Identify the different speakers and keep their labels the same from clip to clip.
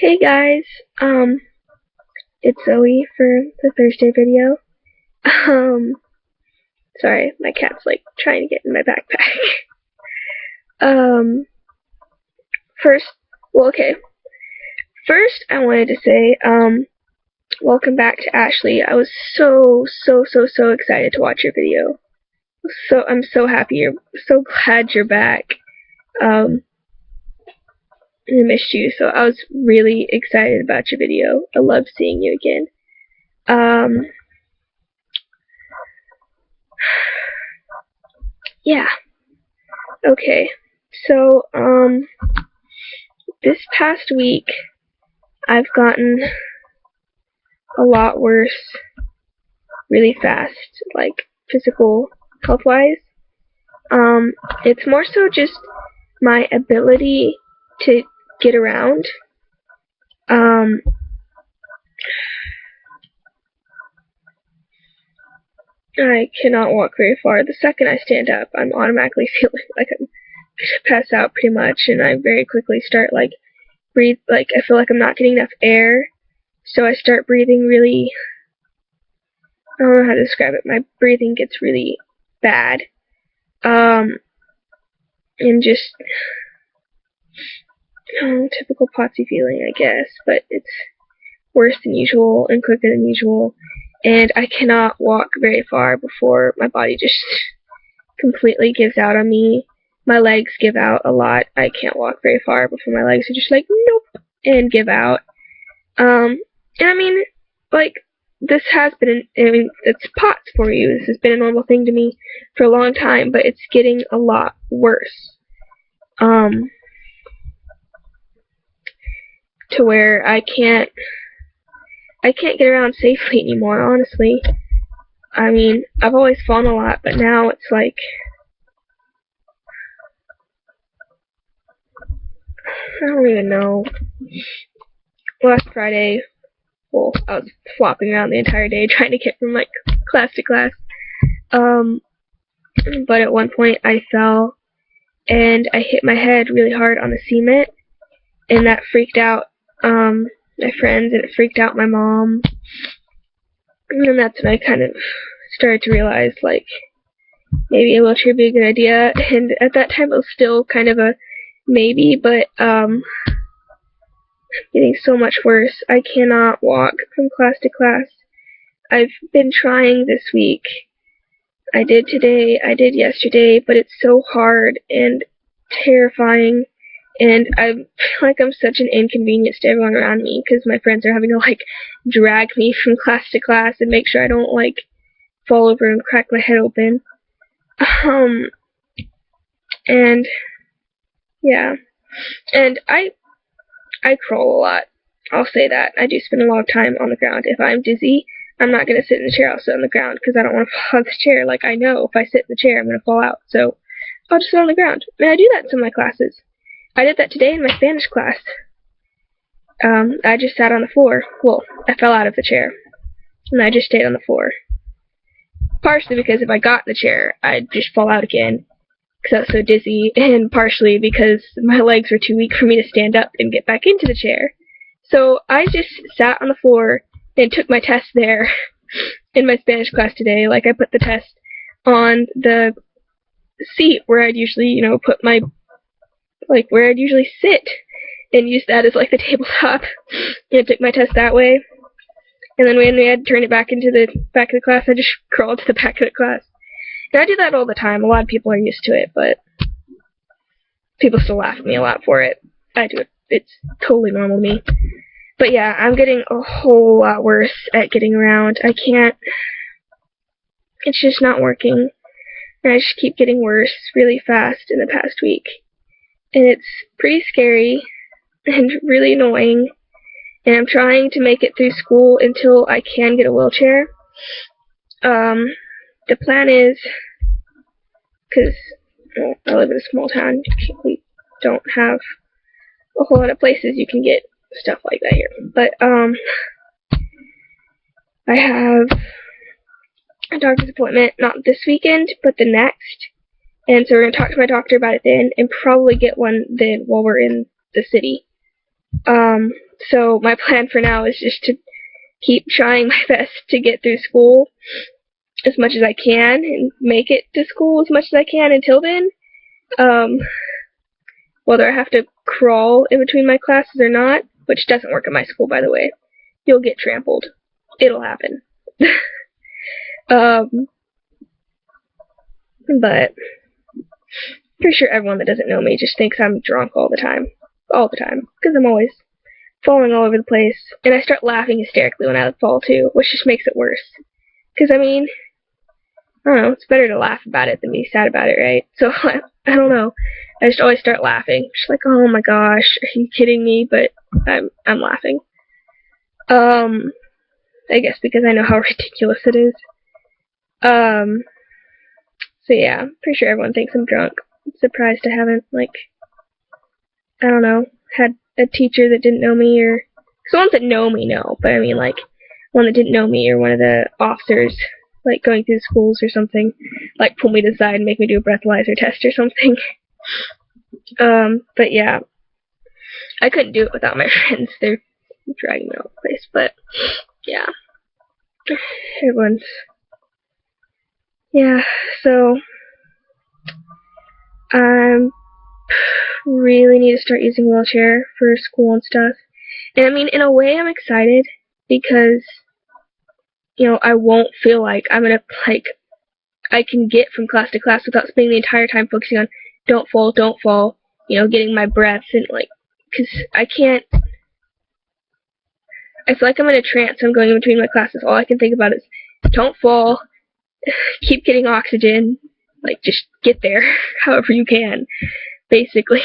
Speaker 1: Hey guys, it's Zoe for the Thursday video. Um, Sorry, my cat's like trying to get in my backpack. um, first, well, okay. First, I wanted to say, welcome back to Ashley. I was so excited to watch your video. So I'm so happy so glad you're back. I missed you, so I was really excited about your video. I love seeing you again. Yeah. Okay. So, this past week, I've gotten a lot worse really fast, like physical health-wise. It's more so just my ability to get around. I cannot walk very far. The second I stand up, I'm automatically feeling like I'm gonna pass out pretty much, and I very quickly start like I feel like I'm not getting enough air, so I start breathing really, I don't know how to describe it, my breathing gets really bad, and just, typical Potsy feeling, I guess, but it's worse than usual and quicker than usual, and I cannot walk very far before my body just completely gives out on me. My legs give out a lot. I can't walk very far before my legs are just like, nope, and give out. And I mean, like, this has been, it's POTS for you. This has been a normal thing to me for a long time, but it's getting a lot worse. To where I can't get around safely anymore, honestly. I mean, I've always fallen a lot, but now it's like, I don't even know. Last Friday, well, I was flopping around the entire day trying to get from like class to class. But at one point I fell and I hit my head really hard on the cement, and that freaked out my friends, and it freaked out my mom. And then that's when I kind of started to realize, like, maybe a wheelchair would be a good idea. And at that time it was still kind of a maybe, but getting so much worse. I cannot walk from class to class. I've been trying this week. I did today, I did yesterday, but it's so hard and terrifying, and I feel like I'm such an inconvenience to everyone around me, because my friends are having to, like, drag me from class to class and make sure I don't, like, fall over and crack my head open. And, yeah. And I crawl a lot. I'll say that. I do spend a lot of time on the ground. If I'm dizzy, I'm not going to sit in the chair. I'll sit on the ground because I don't want to fall out of the chair. Like, I know if I sit in the chair, I'm going to fall out. So I'll just sit on the ground. And I do that in some of my classes. I did that today in my Spanish class. I just sat on the floor. Well, I fell out of the chair. And I just stayed on the floor. Partially because if I got in the chair, I'd just fall out again because I was so dizzy, and partially because my legs were too weak for me to stand up and get back into the chair. So I just sat on the floor and took my test there in my Spanish class today. Like, I put the test on the seat where I'd usually, put my, like, where I'd usually sit, and use that as, like, the tabletop, and took my test that way. And then when we had to turn it back into the back of the class, I just crawled to the back of the class. And I do that all the time. A lot of people are used to it, but people still laugh at me a lot for it. I do it. It's totally normal to me. But yeah, I'm getting a whole lot worse at getting around. I can't. It's just not working. And I just keep getting worse really fast in the past week. And it's pretty scary and really annoying. And I'm trying to make it through school until I can get a wheelchair. The plan is, because I live in a small town, we don't have a whole lot of places you can get stuff like that here. But I have a doctor's appointment, not this weekend, but the next. And so we're going to talk to my doctor about it then, and probably get one then while we're in the city. So my plan for now is just to keep trying my best to get through school as much as I can and make it to school as much as I can until then. Whether I have to crawl in between my classes or not, which doesn't work at my school, by the way. You'll get trampled. It'll happen. But pretty sure everyone that doesn't know me just thinks I'm drunk all the time. All the time. Because I'm always falling all over the place. And I start laughing hysterically when I fall too, which just makes it worse. Because, I mean, I don't know, it's better to laugh about it than be sad about it, right? So, I don't know. I just always start laughing. Just like, oh my gosh, are you kidding me? But I'm laughing. I guess because I know how ridiculous it is. So yeah, pretty sure everyone thinks I'm drunk. I'm surprised I haven't, like, I don't know, had a teacher that didn't know me, or, because the ones that know me know, but I mean, like, one that didn't know me, or one of the officers, like, going through the schools or something, like, pull me to the side and make me do a breathalyzer test or something. But yeah, I couldn't do it without my friends. They're dragging me all the place, but yeah, everyone's, yeah, so I really need to start using a wheelchair for school and stuff. And I mean, in a way, I'm excited because, you know, I won't feel like I'm gonna, like, I can get from class to class without spending the entire time focusing on don't fall, you know, getting my breaths and, like, because I can't, I feel like I'm in a trance. I'm going in between my classes. All I can think about is don't fall, keep getting oxygen, like, just get there however you can, basically.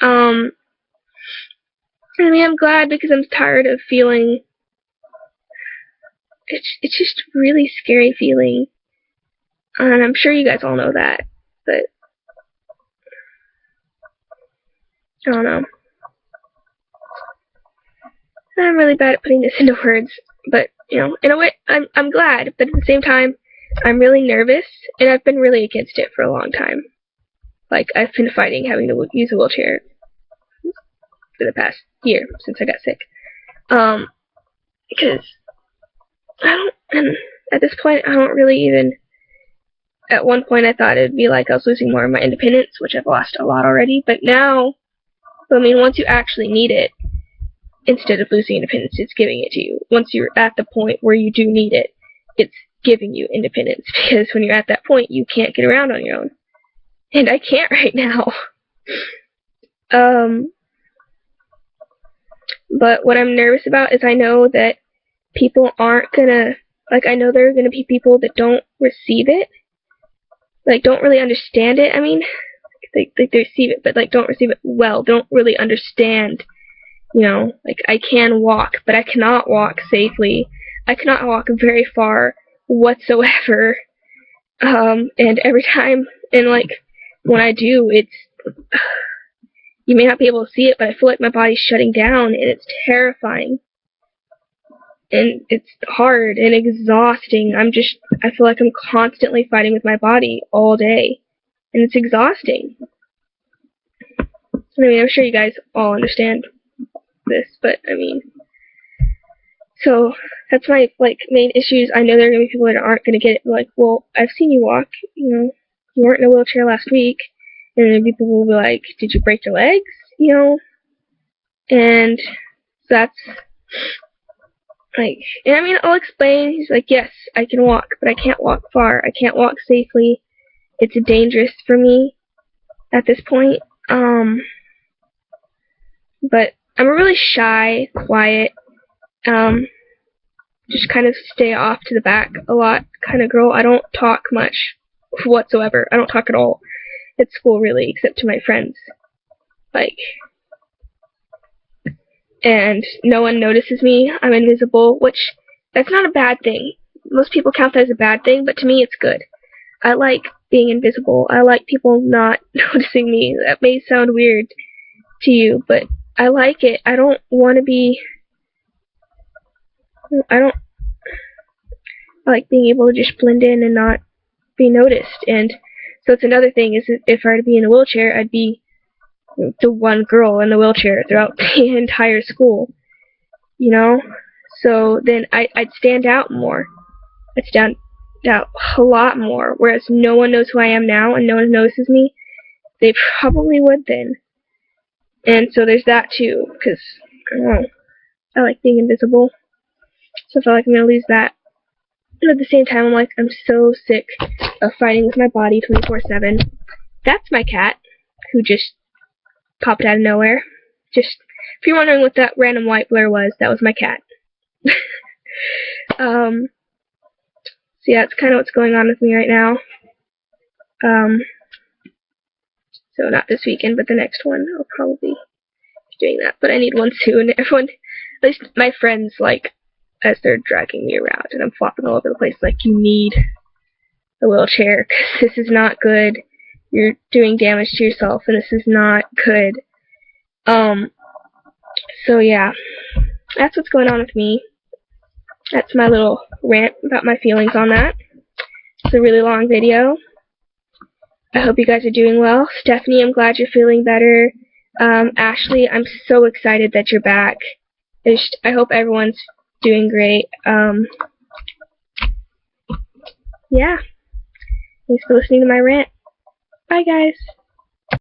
Speaker 1: I mean, I'm glad because I'm tired of feeling, it's just a really scary feeling, and I'm sure you guys all know that, but I don't know. I'm really bad at putting this into words, but, you know, in a way, I'm glad, but at the same time, I'm really nervous, and I've been really against it for a long time. Like, I've been fighting having to use a wheelchair for the past year, since I got sick. Because and at this point, I don't really even, at one point I thought it'd be like I was losing more of my independence, which I've lost a lot already, but now, I mean, once you actually need it, instead of losing independence, it's giving it to you. Once you're at the point where you do need it, it's giving you independence, because when you're at that point, you can't get around on your own. And I can't right now. But what I'm nervous about is I know that people aren't gonna, like, I know there are gonna be people that don't receive it, like, don't really understand it. I mean, they receive it, but, like, don't receive it well, don't really understand, you know, like, I can walk, but I cannot walk safely. I cannot walk very far whatsoever. And every time, and, like, when I do, it's, you may not be able to see it, but I feel like my body's shutting down, and it's terrifying. And it's hard and exhausting. I feel like I'm constantly fighting with my body all day. And it's exhausting. I mean, I'm sure you guys all understand this, but, I mean, so that's my, like, main issues. I know there are going to be people that aren't going to get it. Like, well, I've seen you walk, you know, you weren't in a wheelchair last week. And then people will be like, did you break your legs? You know? And that's, like, and I mean, I'll explain. He's like, yes, I can walk, but I can't walk far. I can't walk safely. It's dangerous for me at this point. But I'm a really shy, quiet, just kind of stay off to the back a lot kind of girl. I don't talk much whatsoever. I don't talk at all at school, really, except to my friends. Like, and no one notices me. I'm invisible, which, that's not a bad thing. Most people count that as a bad thing, but to me it's good. I like being invisible. I like people not noticing me. That may sound weird to you, but I like it. I don't want to be, I like being able to just blend in and not be noticed. And so it's another thing, is if I were to be in a wheelchair, I'd be the one girl in the wheelchair throughout the entire school, you know? So then I'd stand out more. I'd stand out a lot more, whereas no one knows who I am now and no one notices me. They probably would then. And so there's that too, because, I don't know, I like being invisible. So I feel like I'm going to lose that. And at the same time, I'm like, I'm so sick of fighting with my body 24/7. That's my cat, who just popped out of nowhere. Just, if you're wondering what that random white blur was, that was my cat. So yeah, that's kind of what's going on with me right now. So not this weekend, but the next one, I'll probably be doing that. But I need one soon. Everyone, at least my friends, like, as they're dragging me around and I'm flopping all over the place, like, you need a wheelchair, because this is not good. You're doing damage to yourself, and this is not good. So yeah, that's what's going on with me. That's my little rant about my feelings on that. It's a really long video. I hope you guys are doing well. Stephanie, I'm glad you're feeling better. Ashley, I'm so excited that you're back. I hope everyone's doing great. Yeah. Thanks for listening to my rant. Bye, guys.